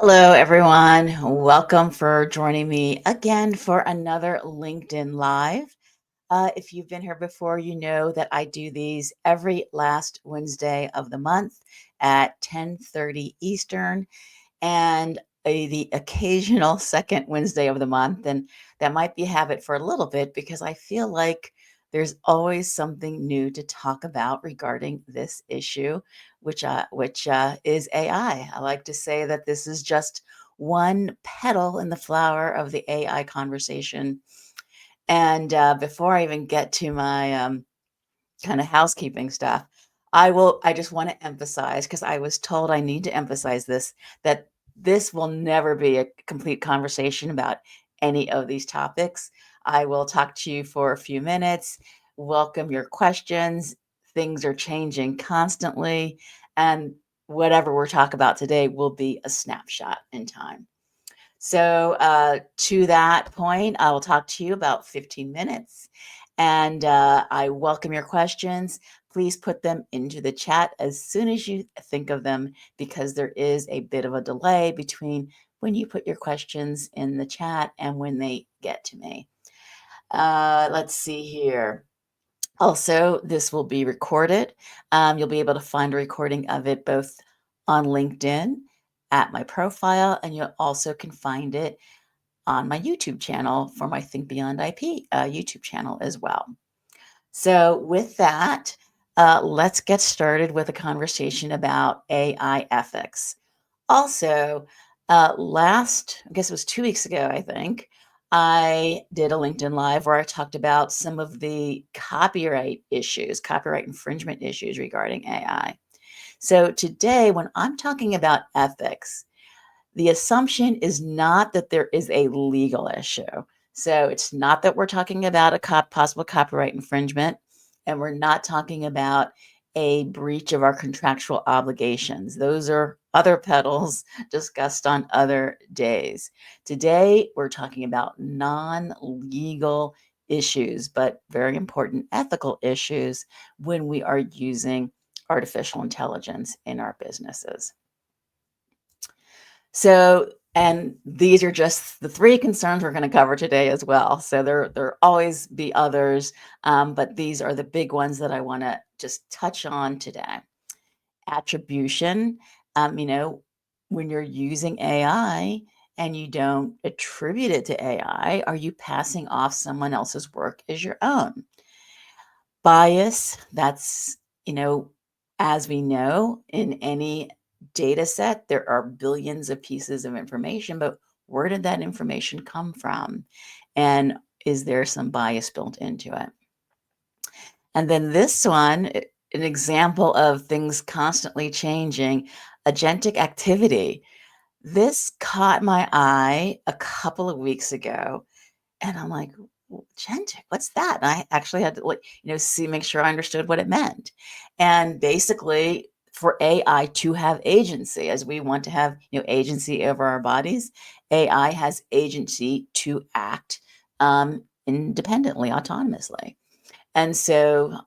Hello, everyone. Welcome for joining me again for another LinkedIn Live. If you've been here before, you know that I do these every last Wednesday of the month at 10:30 Eastern and the occasional second Wednesday of the month. And that might be a habit for a little bit because I feel like there's always something new to talk about regarding this issue, which is AI. I like to say that this is just one petal in the flower of the AI conversation. And before I even get to my kind of housekeeping stuff, I just want to emphasize, because I was told I need to emphasize this, that this will never be a complete conversation about any of these topics. I will talk to you for a few minutes, welcome your questions. Things are changing constantly, and whatever we're talking about today will be a snapshot in time. So, to that point, I will talk to you about 15 minutes, and I welcome your questions. Please put them into the chat as soon as you think of them, because there is a bit of a delay between when you put your questions in the chat and when they get to me. Let's see here. Also, this will be recorded. You'll be able to find a recording of it both on LinkedIn at my profile, and you also can find it on my YouTube channel for my Think Beyond IP YouTube channel as well. So, with that, let's get started with a conversation about AI ethics. Also, I guess it was 2 weeks ago, I think, I did a LinkedIn Live where I talked about some of the copyright issues, copyright infringement issues regarding AI. So, today, when I'm talking about ethics, the assumption is not that there is a legal issue. So it's not that we're talking about a possible copyright infringement, and we're not talking about a breach of our contractual obligations. Those are other petals discussed on other days. Today, we're talking about non legal issues, but very important ethical issues when we are using artificial intelligence in our businesses. So, and these are just the three concerns we're going to cover today as well. So there always be others, but these are the big ones that I want to just touch on today. Attribution, when you're using AI and you don't attribute it to AI, are you passing off someone else's work as your own? Bias, that's, you know, as we know, in any data set, there are billions of pieces of information, but where did that information come from? And is there some bias built into it? And then this one, an example of things constantly changing, agentic activity. This caught my eye a couple of weeks ago, and I'm like, Agentic, what's that? And I actually had to make sure I understood what it meant. And basically, for AI to have agency, as we want to have agency over our bodies, AI has agency to act independently, autonomously. And so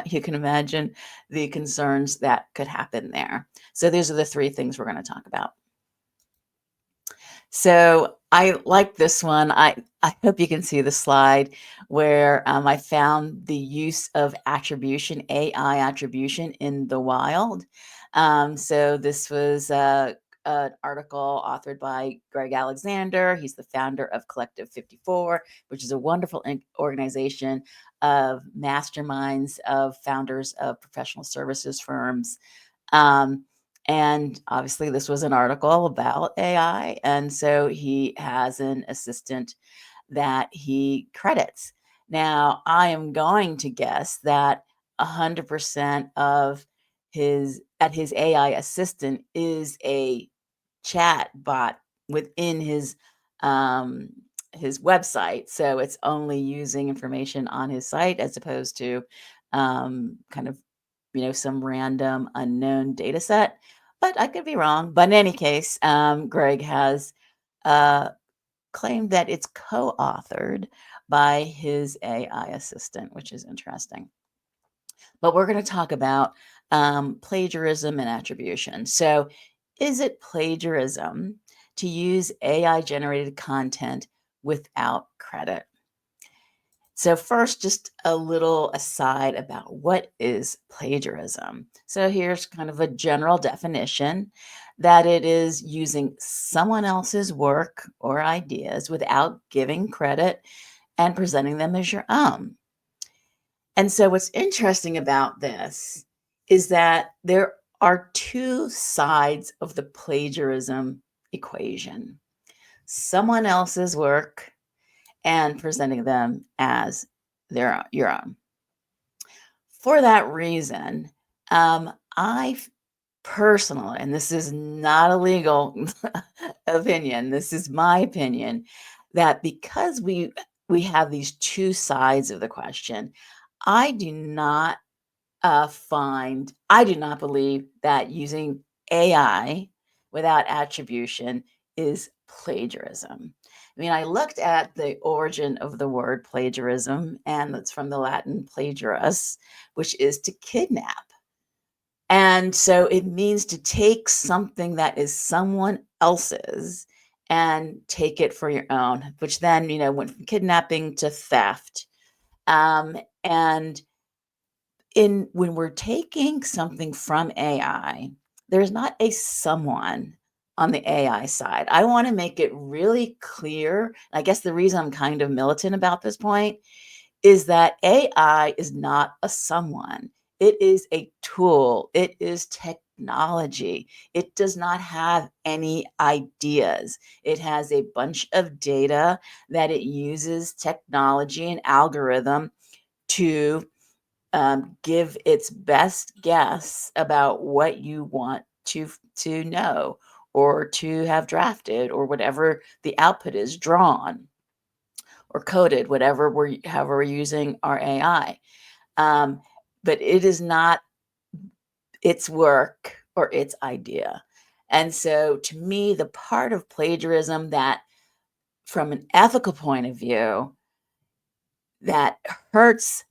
you can imagine the concerns that could happen there. So these are the three things we're going to talk about. So I like this one. I hope you can see the slide where I found the use of attribution, AI attribution in the wild. So this was an article authored by Greg Alexander. He's the founder of Collective 54, which is a wonderful organization of masterminds of founders of professional services firms. Um, and obviously, this was an article about AI. And so he has an assistant that he credits. Now, I am going to guess that 100% of his AI assistant is a chat bot within his website. So it's only using information on his site as opposed to kind of some random unknown data set, but I could be wrong. But in any case, Greg has uh, claimed that it's co-authored by his AI assistant, which is interesting. But we're going to talk about plagiarism and attribution. So is it plagiarism to use AI generated content without credit? So, first, just a little aside about what is plagiarism. So, here's kind of a general definition that it is using someone else's work or ideas without giving credit and presenting them as your own. And so, what's interesting about this is that there are two sides of the plagiarism equation: someone else's work and presenting them as your own. For that reason, I personally, and this is not a legal opinion, this is my opinion, that because we have these two sides of the question, I do not I do not believe that using AI without attribution is plagiarism. I mean, I looked at the origin of the word plagiarism, and it's from the Latin plagiarus, which is to kidnap. And so it means to take something that is someone else's and take it for your own, which then, went from kidnapping to theft. And in when we're taking something from AI, there's not a someone on the AI side. I want to make it really clear. I guess the reason I'm kind of militant about this point is that AI is not a someone. It is a tool. It is technology. It does not have any ideas. It has a bunch of data that it uses technology and algorithm to give its best guess about what you want to know or to have drafted, or whatever the output is, drawn or coded, whatever however we're using our AI. But it is not its work or its idea. And so to me, the part of plagiarism that, from an ethical point of view, that hurts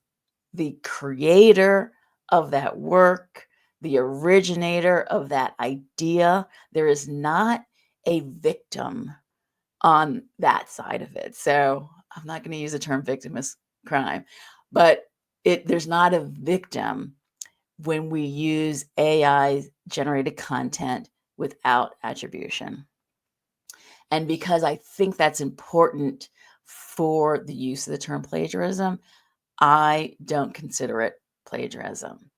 the creator of that work, the originator of that idea. There is not a victim on that side of it. So I'm not going to use the term victim as crime, but there's not a victim when we use AI generated content without attribution. And because I think that's important for the use of the term plagiarism, I don't consider it plagiarism.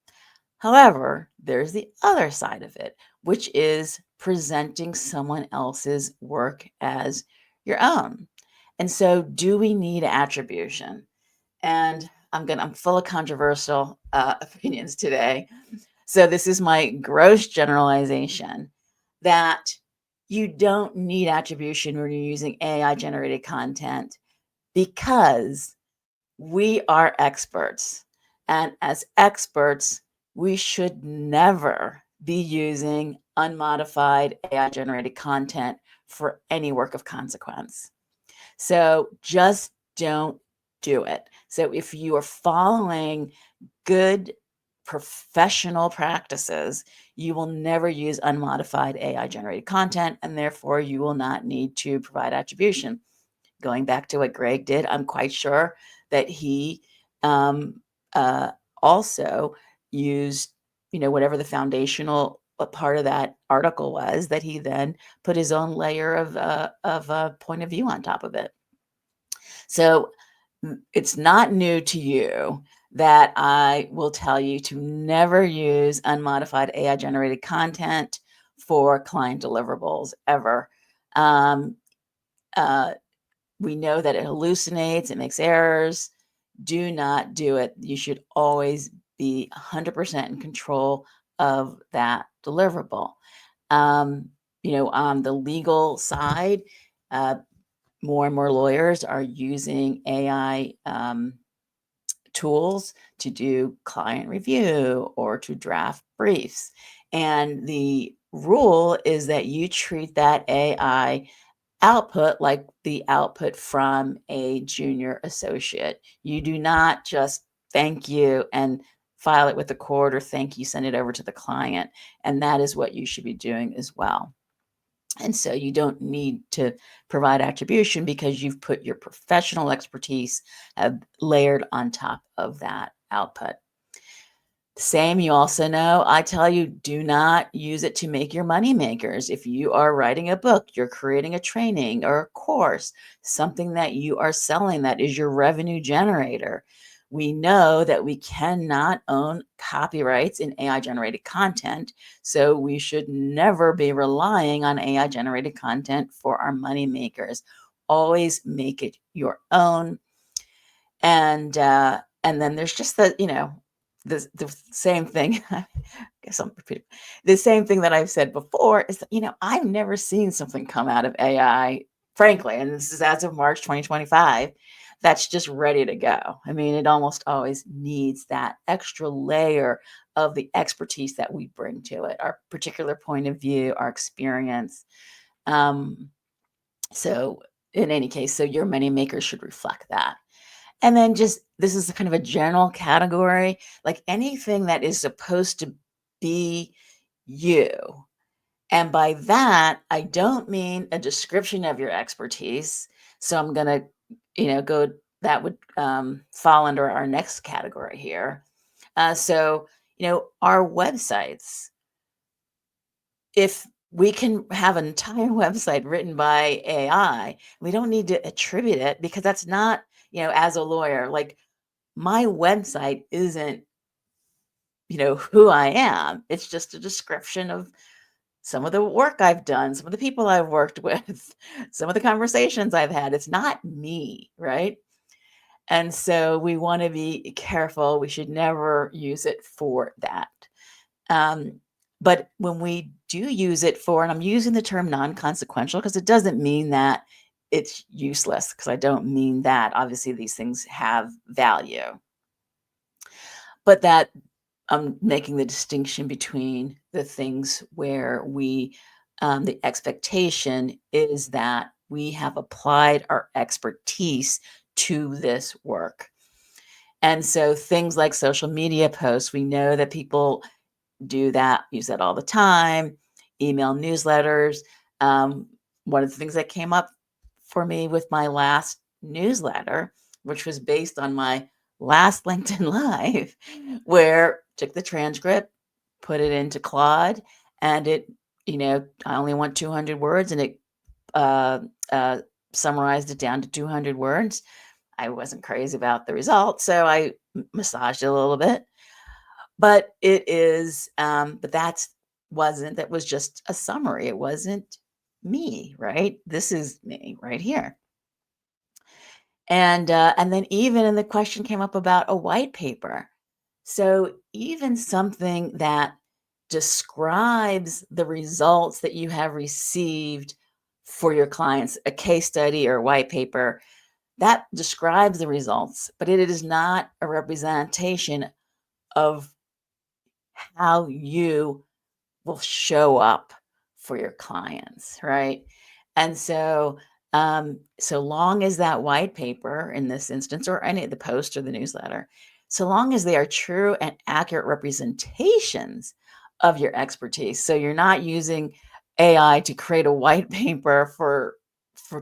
However, there's the other side of it, which is presenting someone else's work as your own. And so, do we need attribution? And I'm full of controversial opinions today. So this is my gross generalization that you don't need attribution when you're using AI generated content, because we are experts. And as experts, we should never be using unmodified AI generated content for any work of consequence. So just don't do it. So if you are following good professional practices, you will never use unmodified AI generated content, and therefore you will not need to provide attribution. Going back to what Greg did, I'm quite sure that he um, also used, whatever the foundational part of that article was, that he then put his own layer of point of view on top of it. So it's not new to you that I will tell you to never use unmodified AI generated content for client deliverables ever. Um, uh, we know that it hallucinates, it makes errors. Do not do it. You should always be 100% in control of that deliverable. On the legal side, uh, more and more lawyers are using AI tools to do client review or to draft briefs. And the rule is that you treat that AI output like the output from a junior associate. You do not just thank you and file it with the court, or thank you, send it over to the client. And that is what you should be doing as well. And so you don't need to provide attribution because you've put your professional expertise layered on top of that output. Same, you also know, I tell you, do not use it to make your money makers. If you are writing a book, you're creating a training or a course, something that you are selling that is your revenue generator. We know that we cannot own copyrights in AI generated content. So we should never be relying on AI generated content for our money makers. Always make it your own. And then there's just the same thing. I guess I'm repeating. The same thing that I've said before is that, I've never seen something come out of AI, frankly, and this is as of March 2025, that's just ready to go. I mean, it almost always needs that extra layer of the expertise that we bring to it, our particular point of view, our experience. So in any case, so your money maker should reflect that. And then this is kind of a general category, like anything that is supposed to be you. And by that, I don't mean a description of your expertise. So I'm going to, that would fall under our next category here. Our websites, if we can have an entire website written by AI, we don't need to attribute it because that's not, as a lawyer, like my website isn't, who I am. It's just a description of some of the work I've done, some of the people I've worked with, some of the conversations I've had. It's not me, right? And so we want to be careful. We should never use it for that. But when we do use it for, and I'm using the term non-consequential because it doesn't mean that it's useless, because I don't mean that. Obviously, these things have value. But that I'm making the distinction between the things where the expectation is that we have applied our expertise to this work. And so things like social media posts, we know that people use that all the time, email newsletters. One of the things that came up for me with my last newsletter, which was based on my last LinkedIn Live, where took the transcript, put it into Claude, and I only want 200 words, and it summarized it down to 200 words. I wasn't crazy about the result, so I massaged it a little bit. But that was just a summary. It wasn't me, right? This is me right here. And then even the question came up about a white paper. So even something that describes the results that you have received for your clients, a case study or a white paper, that describes the results, but it is not a representation of how you will show up for your clients, right? And so, so long as that white paper in this instance, or any of the post or the newsletter, so long as they are true and accurate representations of your expertise. So you're not using AI to create a white paper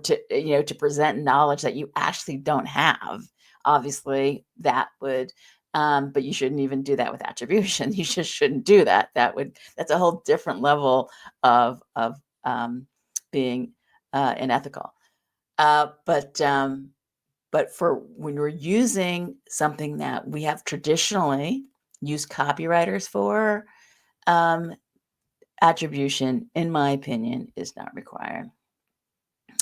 to present knowledge that you actually don't have. Obviously, that would but you shouldn't even do that with attribution. You just shouldn't do that. That's a whole different level of being unethical. But for when we're using something that we have traditionally used copywriters for, attribution, in my opinion, is not required.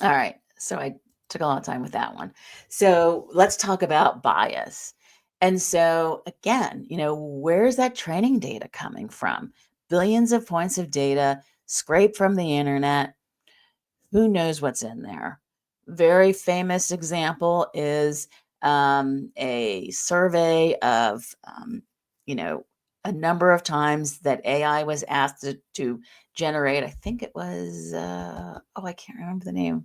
All right. So I took a lot of time with that one. So let's talk about bias. And so again, where's that training data coming from? Billions of points of data scraped from the internet. Who knows what's in there? Very famous example is a survey of, a number of times that AI was asked to generate, I think it was, I can't remember the name.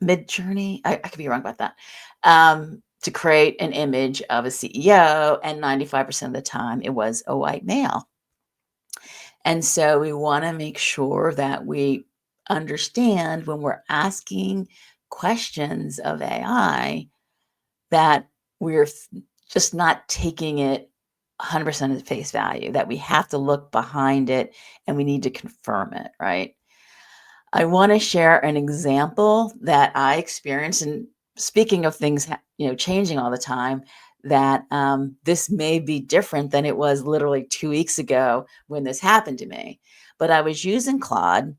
Mid-Journey. I could be wrong about that. to create an image of a CEO, and 95% of the time it was a white male. And so we want to make sure that we understand when we're asking questions of AI that we're just not taking it 100% at face value, that we have to look behind it and we need to confirm it, right? I want to share an example that I experienced. And speaking of things, changing all the time, that this may be different than it was literally 2 weeks ago when this happened to me. But I was using Claude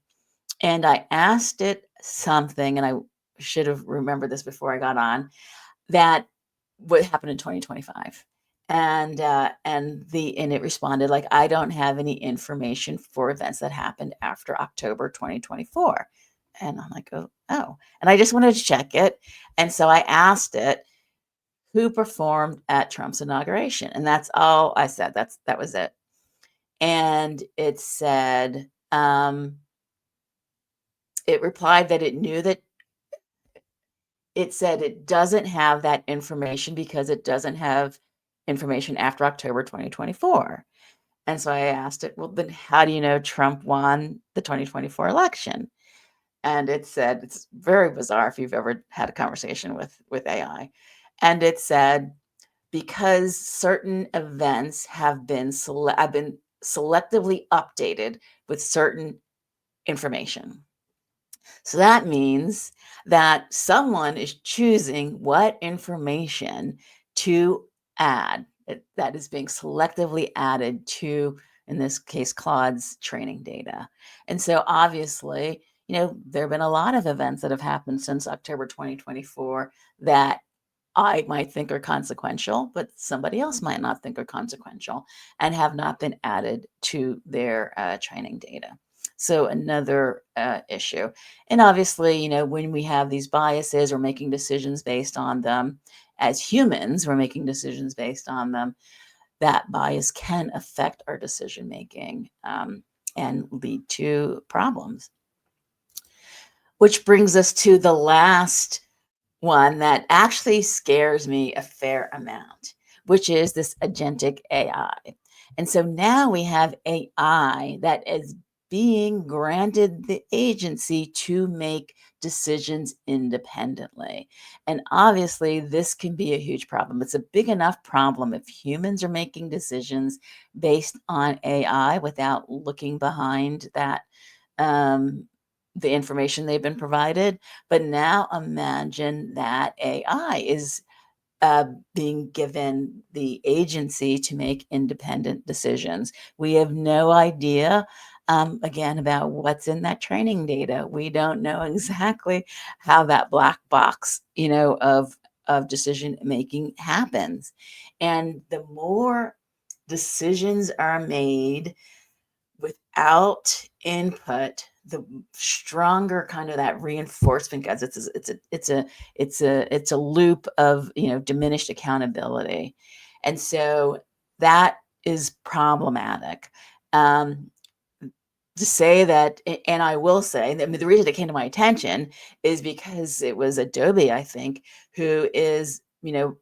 and I asked it something, and I should have remembered this before I got on, that what happened in 2025. And it responded like, I don't have any information for events that happened after October 2024. And I'm like, oh. And I just wanted to check it. And so I asked it, who performed at Trump's inauguration? And that's all I said. That was it. And it said, it replied that it knew that it said it doesn't have that information because it doesn't have information after October 2024. And so I asked it, well, then how do you know Trump won the 2024 election? And it said, it's very bizarre if you've ever had a conversation with AI. And it said, because certain events have been selectively updated with certain information. So that means that someone is choosing what information to add that is being selectively added to, in this case, Claude's training data. And so obviously, there have been a lot of events that have happened since October 2024 that I might think are consequential, but somebody else might not think are consequential and have not been added to their training data. So another issue. And obviously, when we have these biases, we're making decisions based on them. As humans, we're making decisions based on them. That bias can affect our decision making and lead to problems. Which brings us to the last one that actually scares me a fair amount, which is this agentic AI. And so now we have AI that is being granted the agency to make decisions independently. And obviously, this can be a huge problem. It's a big enough problem if humans are making decisions based on AI without looking behind that the information they've been provided. But now imagine that AI is being given the agency to make independent decisions. We have no idea, again, about what's in that training data. We don't know exactly how that black box, of decision making happens. And the more decisions are made without input, the stronger kind of that reinforcement gets. It's a loop of diminished accountability, and so that is problematic. To say that, and I will say, I mean, the reason it came to my attention is because it was Adobe, I think, who is, you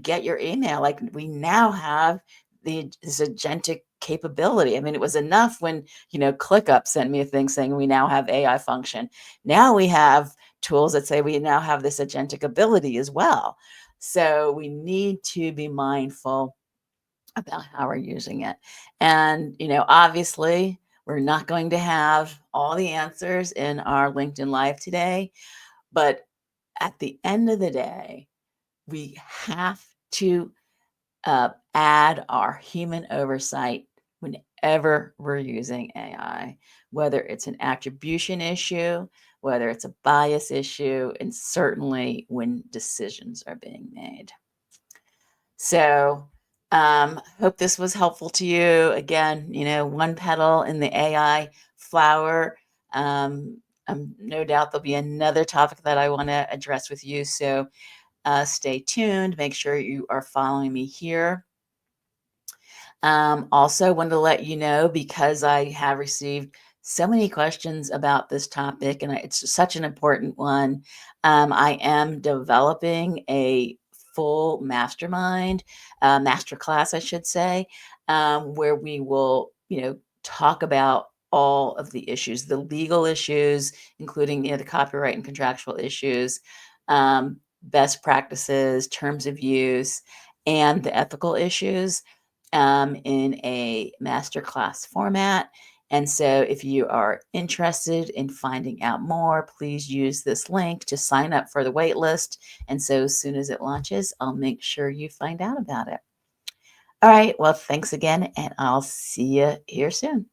get your email, like we now have this agentic capability. I mean, it was enough when, ClickUp sent me a thing saying we now have AI function. Now we have tools that say we now have this agentic ability as well. So we need to be mindful about how we're using it. And, obviously, we're not going to have all the answers in our LinkedIn Live today, but at the end of the day, we have to add our human oversight whenever we're using AI, whether it's an attribution issue, whether it's a bias issue, and certainly when decisions are being made. So, hope this was helpful to you. Again, one petal in the AI flower. No doubt there'll be another topic that I want to address with you. So stay tuned. Make sure you are following me here. Also, wanted to let you know, because I have received so many questions about this topic, and it's such an important one. I am developing a full mastermind, masterclass, I should say, where we will, talk about all of the issues, the legal issues, including, the copyright and contractual issues, best practices, terms of use, and the ethical issues, in a masterclass format. And so if you are interested in finding out more, please use this link to sign up for the wait list. And so as soon as it launches, I'll make sure you find out about it. All right. Well, thanks again, and I'll see you here soon.